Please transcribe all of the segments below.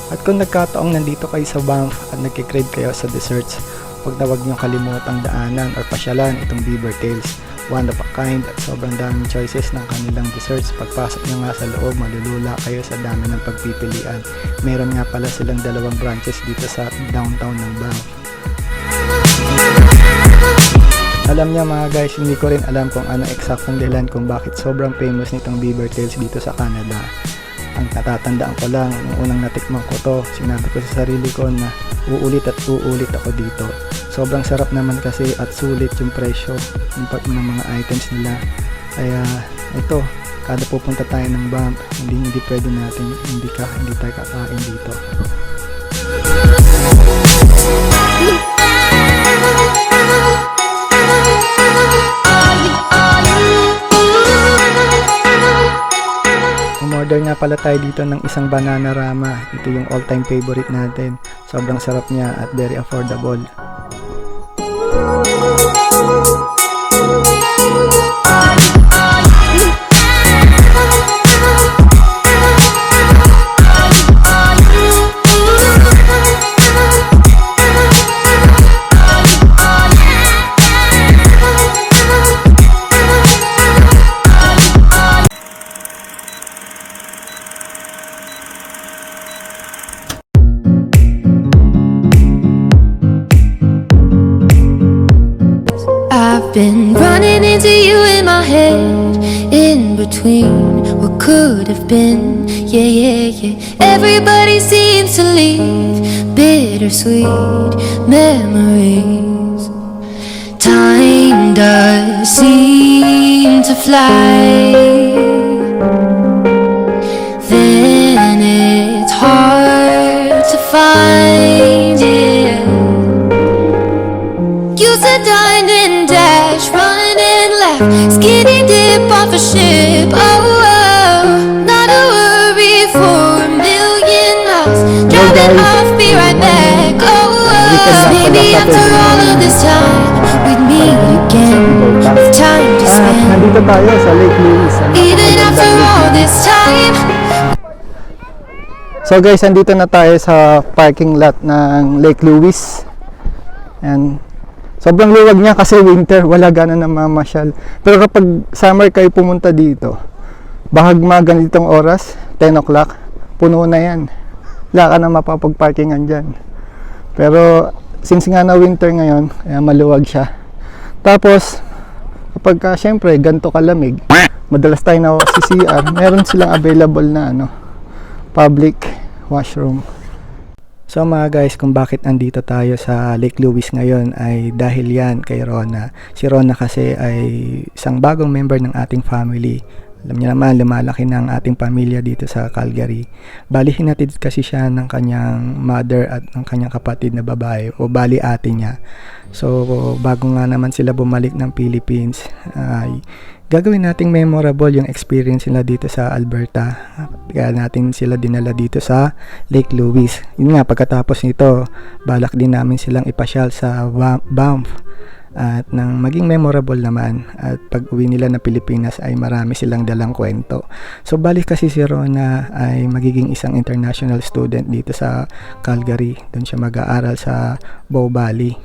At kung nagkataong nandito kayo sa Banff at nagkikrave kayo sa desserts, huwag na huwag niyong kalimutang daanan or pasyalan itong Beaver Tails. One of a kind at sobrang daming choices ng kanilang desserts. Pagpasok nyo nga sa loob, malulula kayo sa dami ng pagpipilian. Meron nga pala silang 2 branches dito sa downtown ng Banff. Alam niya mga guys, hindi ko rin alam kung ano eksaktong dahilan kung bakit sobrang famous nitong Beaver Tails dito sa Canada. Ang natatandaan ko lang, nung unang natikman ko to, sinabi ko sa sarili ko na uulit at uulit ako dito. Sobrang sarap naman kasi at sulit yung presyo ng mga items nila. Kaya ito, kada pupunta tayo ng Banff, hindi pwede natin, hindi tayo kakain dito. Umorder nga pala tayo dito ng isang banana rama. Ito yung all-time favorite natin. Sobrang sarap niya at very affordable. Been running into you in my head, in between what could have been. Yeah. Everybody seems to leave bittersweet memories. Time does seem to fly, then it's hard to find it. Used to dine and dash, run and laugh, skinny dip off a ship. Oh, not a worry for a million miles. Driving off, be right back. Oh, maybe after all of this time we'd meet again with time to spend. Nandito tayo sa Lake Louise. Even after all this time. So guys, andito na tayo sa parking lot ng Lake Louise. And sobrang luwag niya kasi winter, wala gana na mamasyal. Pero kapag summer kayo pumunta dito, bahag mga ganitong oras, 10 o'clock, puno na yan. Wala ka na mapapag-parkingan dyan. Pero since nga na winter ngayon, kaya maluwag siya. Tapos, kapag syempre, ganito kalamig, madalas tayo na sa CR, meron silang available na public washroom. So mga guys, kung bakit andito tayo sa Lake Louise ngayon ay dahil yan kay Rona. Si Rona kasi ay isang bagong member ng ating family. Alam niyo naman, lumalaki ng ating pamilya dito sa Calgary. Bali, hinatid kasi siya ng kanyang mother at ng kanyang kapatid na babae, o bali ate niya. So bago nga naman sila bumalik ng Philippines, ay gagawin nating memorable yung experience nila dito sa Alberta. Kaya natin sila dinala dito sa Lake Louise. Yun nga, pagkatapos nito, balak din namin silang ipasyal sa Banff at nang maging memorable naman. At pag uwi nila na Pilipinas ay marami silang dalang kwento. So balik kasi si Rona ay magiging isang international student dito sa Calgary. Doon siya mag-aaral sa Bow Valley.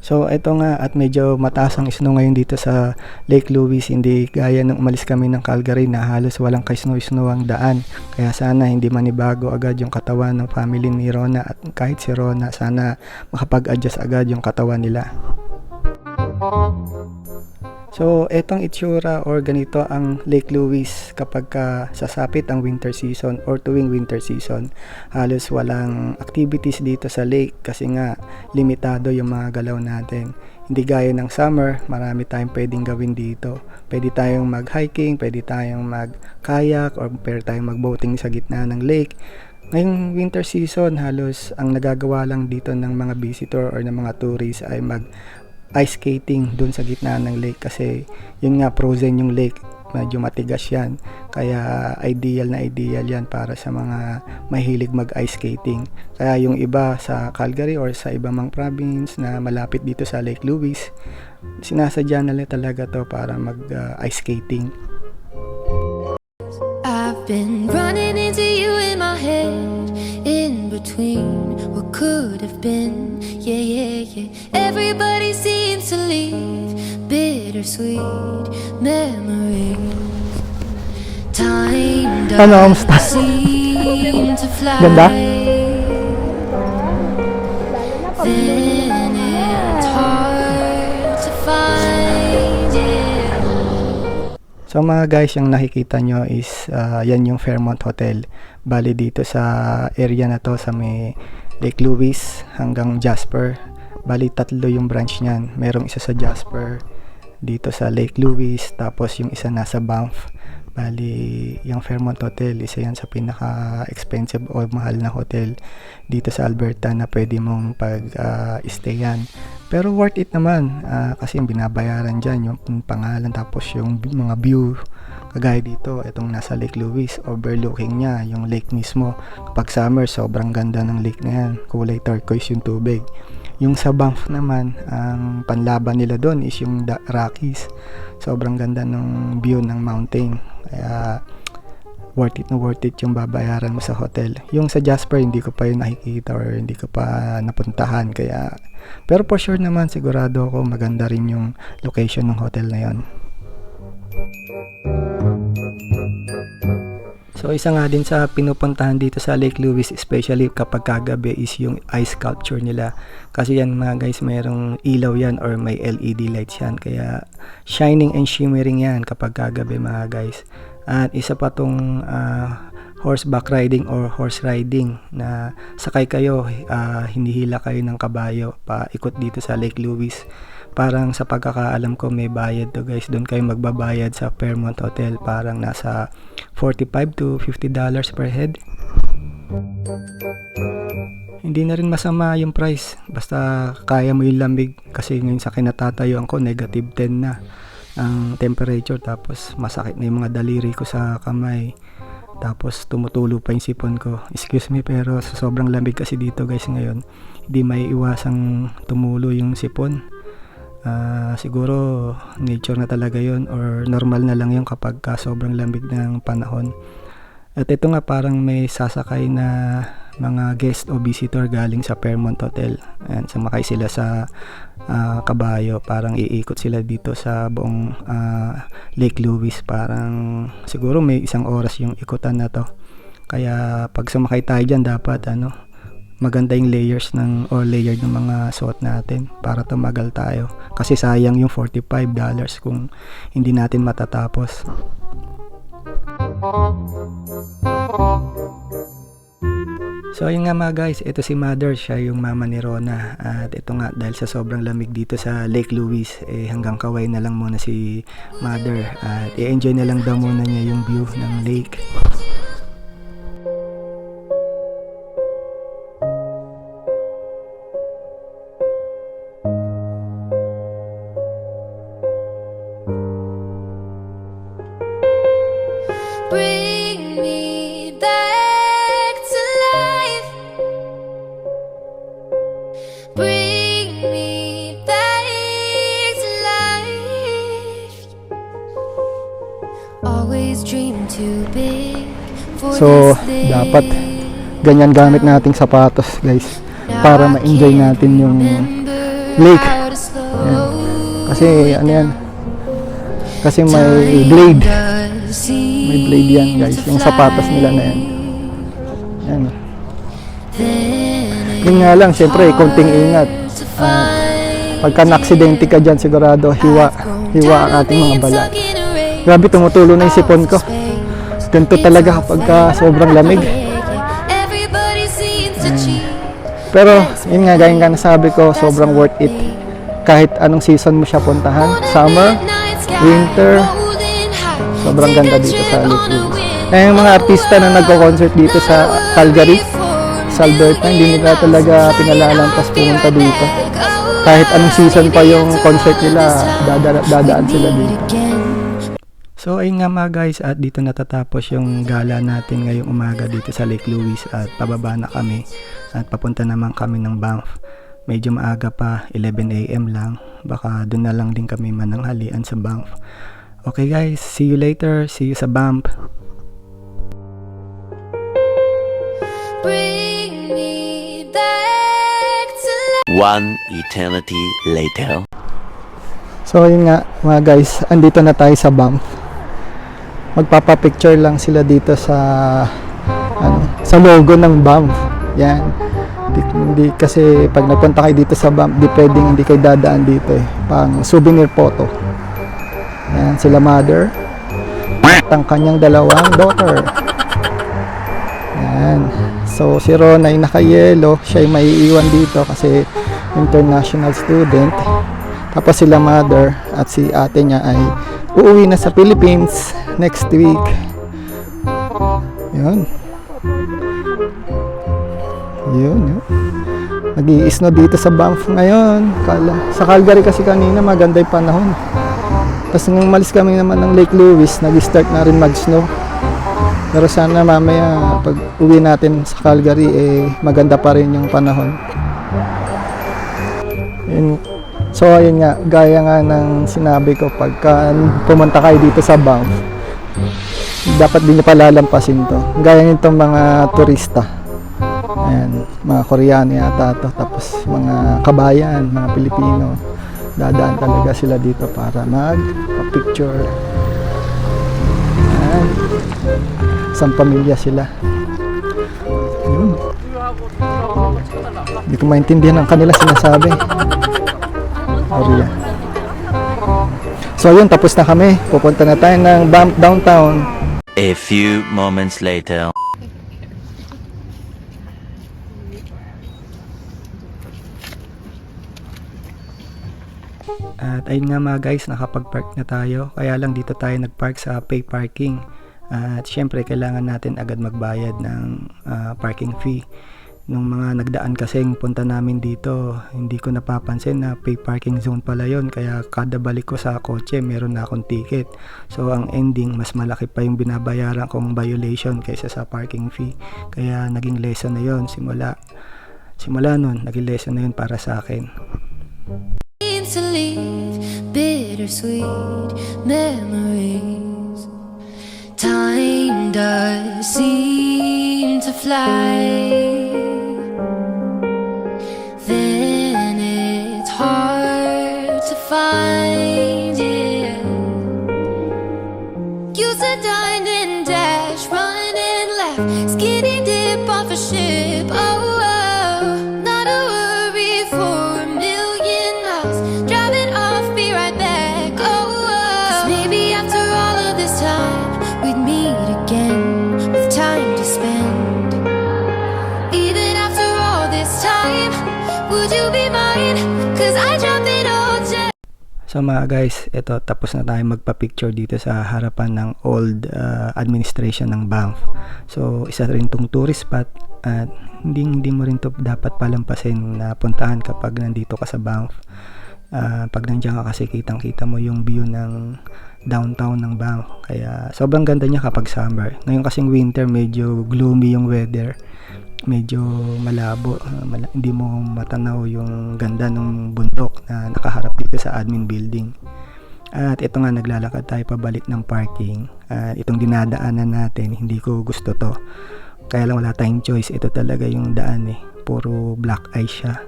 So ito nga, at medyo mataas ang snow ngayon dito sa Lake Louise. Hindi gaya nung umalis kami ng Calgary na halos walang ka-snow-snow ang daan. Kaya sana hindi manibago agad yung katawan ng family ni Rona, at kahit si Rona, sana makapag-adjust agad yung katawan nila. So etong itsura or ganito ang Lake Louise kapag sasapit ang winter season or tuwing winter season. Halos walang activities dito sa lake kasi nga limitado yung mga galaw natin. Hindi gaya ng summer, marami tayong pwedeng gawin dito. Pwede tayong mag-hiking, pwede tayong mag-kayak, or pwede tayong mag-boating sa gitna ng lake. Ngayong winter season, halos ang nagagawa lang dito ng mga visitor or ng mga tourists ay ice skating dun sa gitna ng lake kasi yun nga, frozen yung lake, medyo matigas yan, kaya ideal yan para sa mga mahilig mag ice skating. Kaya yung iba sa Calgary or sa ibang mga province na malapit dito sa Lake Louise, sinasadya nila talaga to para mag ice skating. I've been running into you in my head. Ano, kamusta? seem to fly. Ganda? Then it's hard to find it. So mga guys, yung nakikita nyo is yan yung Fairmont Hotel. Bali dito sa area na to sa may Lake Louise hanggang Jasper. Bali 3 yung branch niyan. Merong isa sa Jasper, dito sa Lake Louise, tapos yung isa nasa Banff. Bali yung Fairmont Hotel, isa yan sa pinaka-expensive o mahal na hotel dito sa Alberta na pwede mong pag-stayan. Pero worth it naman kasi yung binabayaran dyan, yung pangalan, tapos yung mga view. Kagaya dito, itong nasa Lake Louise, overlooking niya yung lake mismo. Kapag summer, sobrang ganda ng lake na yan. Kulay turquoise yung tubig. Yung sa Banff naman, ang panlaban nila doon is yung Rockies. Sobrang ganda ng view ng mountain. Kaya worth it na worth it yung babayaran mo sa hotel. Yung sa Jasper, hindi ko pa yun nakikita or hindi ko pa napuntahan. Kaya, pero for sure naman, sigurado ako maganda rin yung location ng hotel na yon. So isa nga din sa pinupuntahan dito sa Lake Louise, especially kapag kagabi, is yung ice sculpture nila. Kasi yan mga guys, mayroong ilaw yan or may LED lights yan. Kaya shining and shimmering yan kapag kagabi mga guys. At isa pa tong horseback riding or horse riding na sakay kayo, hinihila kayo ng kabayo paikot dito sa Lake Louise. Parang sa pagkakaalam ko may bayad to guys, doon kayo magbabayad sa Fairmont Hotel, parang nasa $45 to $50 per head. Hindi na rin masama yung price, basta kaya mo yung lamig, kasi ngayon sa kinatatayuan ko negative 10 na ang temperature, tapos masakit na yung mga daliri ko sa kamay, tapos tumutulo pa yung sipon ko. Excuse me, pero sa sobrang lamig kasi dito guys ngayon, hindi may iwasang tumulo yung sipon. Siguro nature na talaga yon or normal na lang yun kapag sobrang lamig ng panahon. At ito nga, parang may sasakay na mga guest o visitor galing sa Fairmont Hotel. Ayan, sumakay sila sa kabayo, parang iikot sila dito sa buong Lake Louise. Parang siguro may 1 oras yung ikutan na to. Kaya pag sumakay tayo dyan, dapat maganda yung layers layered ng mga suot natin para tumagal tayo, kasi sayang yung $45 kung hindi natin matatapos. So ayun nga mga guys, ito si Mother, siya yung mama ni Rona. At ito nga, dahil sa sobrang lamig dito sa Lake Louise, hanggang Kaway na lang muna si Mother at i-enjoy na lang daw muna niya yung view ng lake. Bring me back to life. Bring me back to life. Always dream too big for So this dapat thing. ganyan gamit nating sapatos guys, para ma-enjoy natin yung lake. Kasi ano yan, kasi may blade. May blade yan guys, yung sapatos nila na yan. Yan. Yun nga lang, syempre konting ingat. Pagka na-aksidente ka dyan, sigurado hiwa ang ating mga balat. Grabe, tumutulo na yung sipon ko. Ganito talaga kapag sobrang lamig. Pero yun nga, gaya nga nasabi ko, sobrang worth it. Kahit anong season mo siya puntahan, summer, winter, sobrang ganda dito sa Lake Louise. Yung mga artista na nagko-concert dito sa Calgary, sa Alberta, hindi nila talaga pinalalampas pumunta dito. Kahit anong season pa yung concert nila, dadaan sila dito. So ayun nga mga guys, at dito natatapos yung gala natin ngayong umaga dito sa Lake Louise, at pababa na kami at papunta naman kami ng Banff. Medyo maaga pa, 11 AM lang, baka doon na lang din kami mananghalian sa Banff. Okay guys, see you later, see you sa Banff. Bring me back to life. One eternity later. So yun nga mga guys, andito na tayo sa Banff. magpapapicture lang sila dito sa sa logo ng BAMF. Yan. Hindi kasi pag nagpunta kayo dito sa BAMF, di pwedeng hindi kayo dadaan dito pang souvenir photo. Yan, sila mother at ang kanyang dalawang daughter. Yan. So si Rona ay naka-yellow, siya ay maiiwan dito kasi international student. Tapos sila mother at si ate niya ay uuwi na sa Philippines next week. Yun. Yun. Nag-i-snow dito sa Banff ngayon. Sa Calgary kasi kanina maganda yung panahon. Tapos nung malis kami naman ng Lake Louise, nag-start na rin mag-snow. Pero sana mamaya pag uwi natin sa Calgary maganda pa rin yung panahon. Yun. So ayun nga, gaya nga ng sinabi ko, pagka pumunta kayo dito sa Banff, dapat din nyo palalampasin to. Gaya nitong mga turista. Ayan, mga Koreano yata to. Tapos mga kabayan, mga Pilipino. Dadaan talaga sila dito para mag-picture. Ayan. Isang pamilya sila. Yun. Hindi ko maintindihan ang kanila sinasabi. Korea. So yun, tapos na kami. Pupunta na tayo ng Banff downtown. A few moments later. At ayun nga mga guys, nakapag-park na tayo. Kaya lang dito tayo nag-park sa pay parking. At syempre kailangan natin agad magbayad ng parking fee. Nung mga nagdaan kasi yung punta namin dito, hindi ko napapansin na pay parking zone pala yon. Kaya kada balik ko sa kotse, meron na akong ticket. So ang ending, mas malaki pa yung binabayaran kong violation kaysa sa parking fee. Kaya naging lesson na yon. Simula nun, naging lesson na yun para sa akin. To leave bittersweet memories. Time does seem to fly. Then it's hard to find it. Used to dine and dash, run and laugh, skinny dip off a ship. Oh, not a worry for a million miles. Driving off, be right back. Oh, 'cause maybe after all of this time, we'd meet again with time to spend. Even after all this time, would you be mine? 'Cause I jumped in old jet. So mga guys, ito tapos na tayo magpa-picture dito sa harapan ng old administration ng Banff. So isa rin tong tourist spot at hindi mo rin to dapat palampasin na puntahan kapag nandito ka sa Banff. Pag nandiyan ka kasi kitang-kita mo yung view ng downtown ng Banff. Kaya sobrang ganda niya kapag summer. Ngayon kasing winter, medyo gloomy yung weather. Medyo malabo, hindi mo matanaw yung ganda ng bundok na nakaharap dito sa admin building. At ito nga, naglalakad tayo pabalik ng parking. At itong dinadaanan natin, hindi ko gusto to. Kaya lang wala tayong choice, ito talaga yung daan puro black ice siya.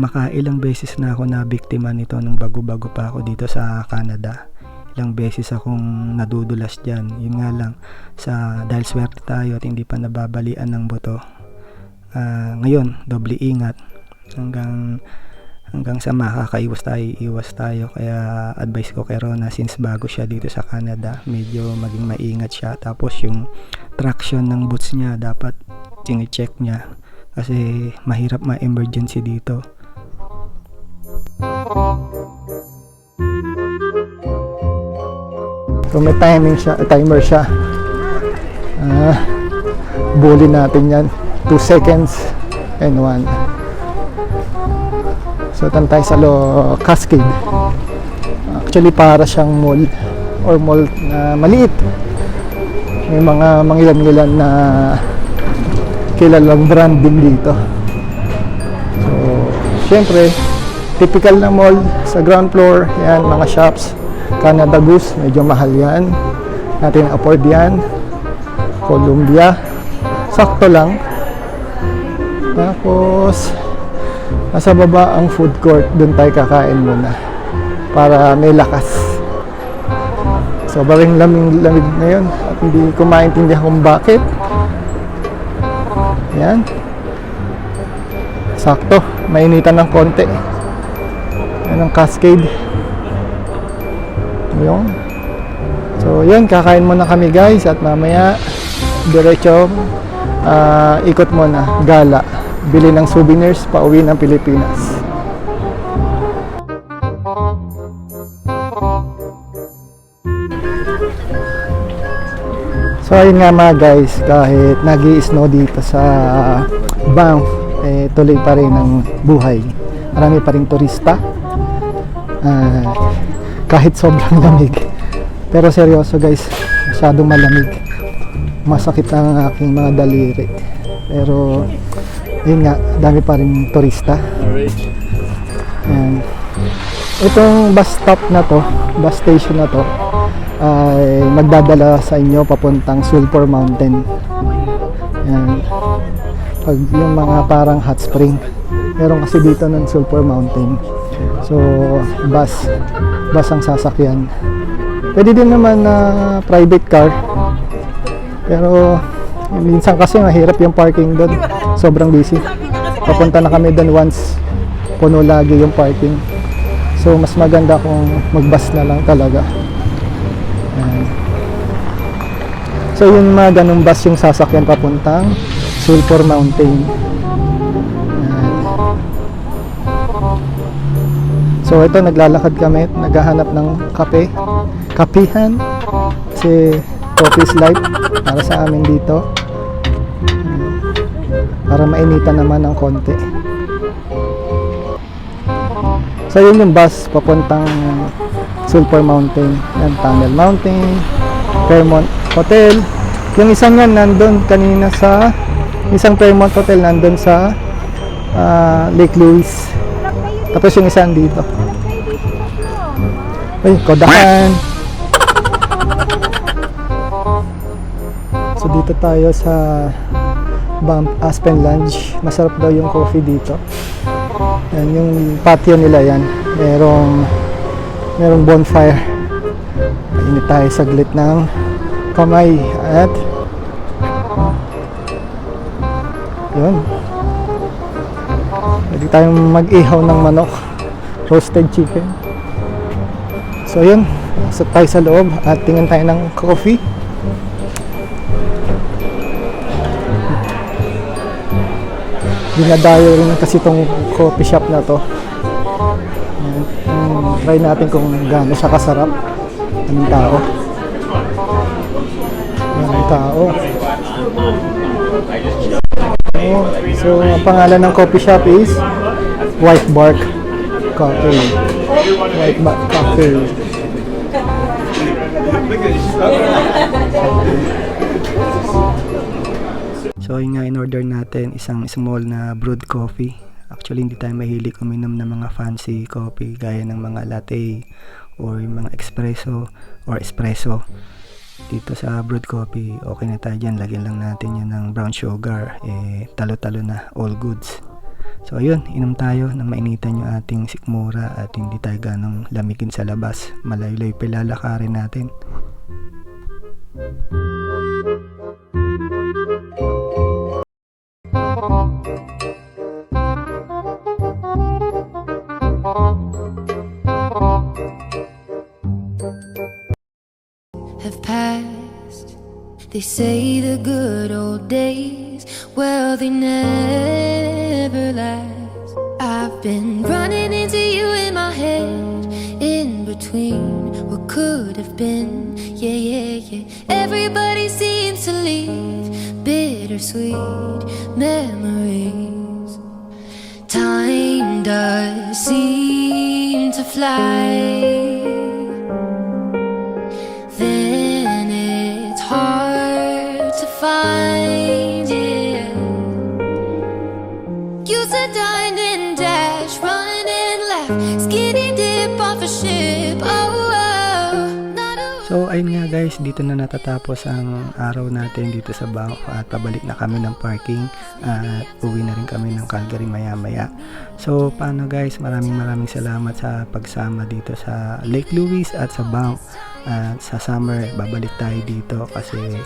Makailang beses na ako na biktima nito nung bago-bago pa ako dito sa Canada. Ilang beses akong nadudulas dyan. Yun nga lang, dahil swerte tayo at hindi pa nababalian ng buto. Ngayon, doble ingat hanggang sa makakaiwas tayo. Kaya advice ko kay Rona, since bago siya dito sa Canada, medyo maging maingat siya. Tapos yung traction ng boots niya, dapat chine-check niya kasi mahirap ma-emergency dito. So may timer siya. Bully natin yan. 2 seconds and 1. So tayo sa Cascade. Actually para siyang mall or mall na maliit. May mga mangilan-ngilan na kilalang branding dito. So syempre typical na mall sa ground floor. Yan, mga shops. Canada Goose, medyo mahal yan. Natin afford yan. Columbia, sakto lang. Tapos nasa baba ang food court, doon tayo kakain muna para may lakas. Sobrang lamig ngayon at hindi ko maintindihan kung bakit. Yan. Sakto, mainitan ng konti. Yan ang cascade. Yun. So yun, kakain muna kami guys at mamaya diretso ikot muna, gala. Bili ng souvenirs, pauwi ng Pilipinas. So ayun nga mga guys, kahit nag-i-snow dito sa Banff, tuloy pa rin ang buhay. Marami pa rin turista. Kahit sobrang lamig. Pero seryoso guys, masyadong malamig. Masakit ang aking mga daliri. Pero yun nga, dami pa rin turista. Ayan. Itong bus stop na to, bus station na to, ay magdadala sa inyo papuntang Sulphur Mountain. Ayan. Pag yung mga parang hot spring, meron kasi dito ng Sulphur Mountain. So bus ang sasakyan. Pwede din naman na private car, pero minsan kasi mahirap yung parking doon, sobrang busy. Papunta na kami doon once, puno lagi yung parking. So mas maganda kung mag-bus na lang talaga. So yun, mga ganung bus yung sasakyan papuntang Sulphur Mountain. So ito, naglalakad kami, naghahanap ng kapihan kasi coffee is life para sa amin dito, para mainitan naman ng konti. So yun yung bus papuntang Sulphur Mountain. Yan, Tunnel Mountain, Fairmont Hotel. Yung isang yan nandun kanina sa isang Fairmont Hotel, nandun sa Lake Louise. Tapos yung isang dito. Ay, Kodakan. So dito tayo sa Banff Aspen Lounge. Masarap daw yung coffee dito. Yan, yung patio nila yan. Merong bonfire. Mainit tayo saglit ng kamay at yun, pwede tayong mag-ihaw ng manok, roasted chicken. So yun, pasok tayo sa loob at tingin tayo ng coffee. Dinadayo rin kasi itong coffee shop na to. Try natin kung gaano siya kasarap. Anong tao? Anong tao? So, ang pangalan ng coffee shop is White Bark Coffee. White Bark Coffee. So, yun nga, in-order natin isang small na brewed coffee. Actually, hindi tayo mahilig uminom ng mga fancy coffee gaya ng mga latte or yung mga espresso or espresso. Dito sa brewed coffee, okay na tayo dyan. Lagyan lang natin yan ng brown sugar. Talo-talo na, all goods. So ayun, inom tayo na mainitan yung ating sikmura at hindi tayo ganong lamigin sa labas. Malayo-layo pilalakarin natin. Have passed. They say the good old days, well, they never last. I've been running into you in my head, in between what could have been. Yeah, yeah, yeah. Everybody seems to leave bittersweet memories. Time does seem to fly. Then it's hard to find it. You said dine and dash, run and laugh, skinny dip off a ship. Oh, oh. Not a So ayun nga guys, guys, dito na natatapos ang araw natin dito sa Banff at pabalik na kami ng parking at uwi na rin kami ng Calgary maya maya. So paano guys, maraming salamat sa pagsama dito sa Lake Louise at sa Banff. At sa summer babalik tayo dito kasi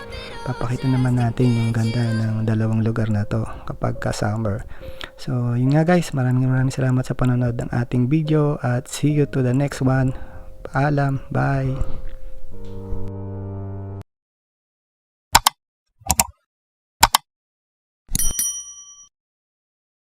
papakita naman natin yung ganda ng dalawang lugar na to kapag ka summer. So yun nga guys, maraming salamat sa panonood ng ating video at see you to the next one. Paalam, bye!